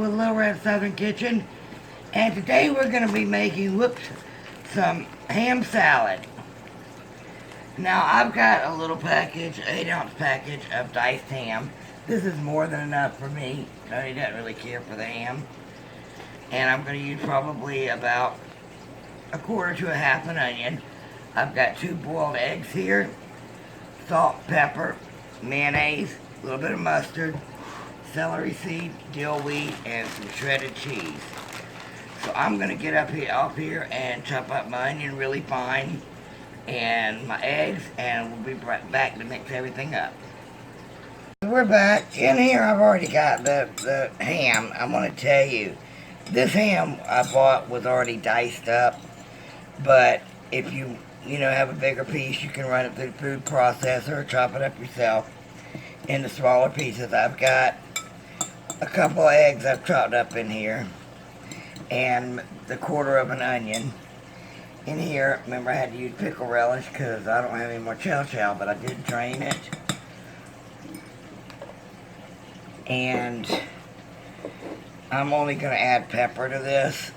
with Little Red Southern Kitchen, and today we're going to be making, some ham salad. Now I've got a little package, 8-ounce package of diced ham. This is more than enough for me. Tony doesn't really care for the ham. And I'm going to use probably about a quarter to a half an onion. I've got 2 boiled eggs here, salt, pepper, mayonnaise, a little bit of mustard, celery seed, dill weed, and some shredded cheese. So I'm going to get off here and chop up my onion really fine and my eggs, and we'll be right back to mix everything up. We're back. In here I've already got the ham. I'm going to tell you, this ham I bought was already diced up, but if you have a bigger piece, you can run it through the food processor or chop it up yourself into smaller pieces. I've got a couple of eggs I've chopped up in here, and the quarter of an onion. In here, remember I had to use pickle relish because I don't have any more chow, but I did drain it. And I'm only going to add pepper to this.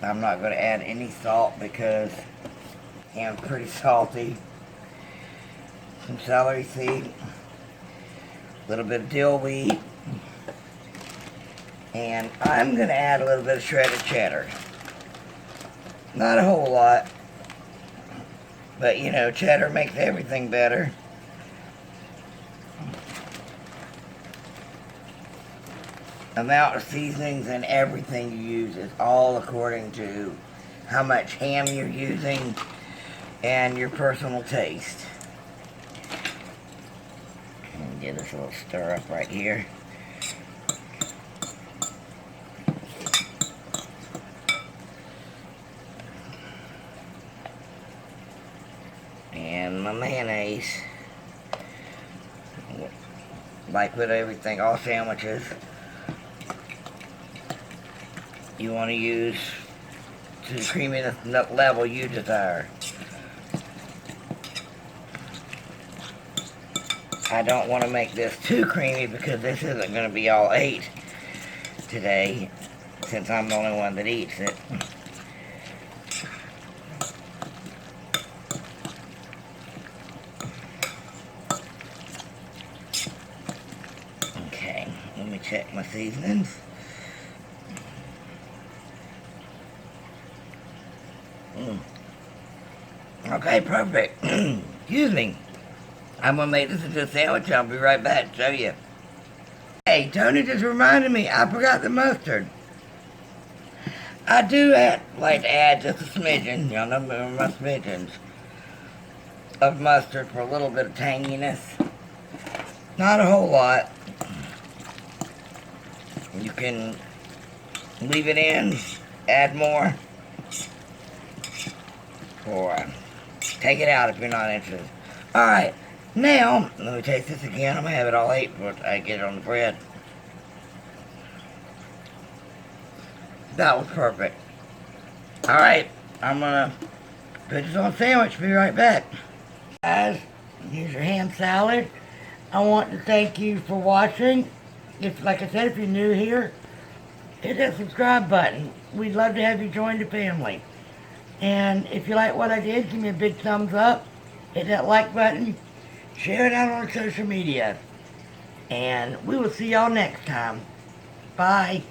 I'm not going to add any salt because ham's pretty salty. Some celery seed, a little bit of dill weed, and I'm going to add a little bit of shredded cheddar. Not a whole lot, but cheddar makes everything better. Amount of seasonings and everything you use is all according to how much ham you're using and your personal taste. Give this a little stir up right here. And my mayonnaise, like with everything, all sandwiches, you want to use to the creaminess level you desire. I don't want to make this too creamy because this isn't going to be all 8 today, since I'm the only one that eats it. Okay, let me check my seasonings. Okay, perfect. Excuse me. I'm going to make this into a sandwich. I'll be right back to show you. Hey, Tony just reminded me, I forgot the mustard. I do like to add just a smidgen, y'all know my smidgens, of mustard for a little bit of tanginess. Not a whole lot. You can leave it in, add more, or take it out if you're not interested. Alright, now, let me taste this again. I'm going to have it all 8 before I get it on the bread. That was perfect. Alright, I'm going to put this on a sandwich. Be right back. Guys, here's your ham salad. I want to thank you for watching. Like I said, if you're new here, hit that subscribe button. We'd love to have you join the family. And if you like what I did, give me a big thumbs up. Hit that like button. Share it out on social media. And we will see y'all next time. Bye.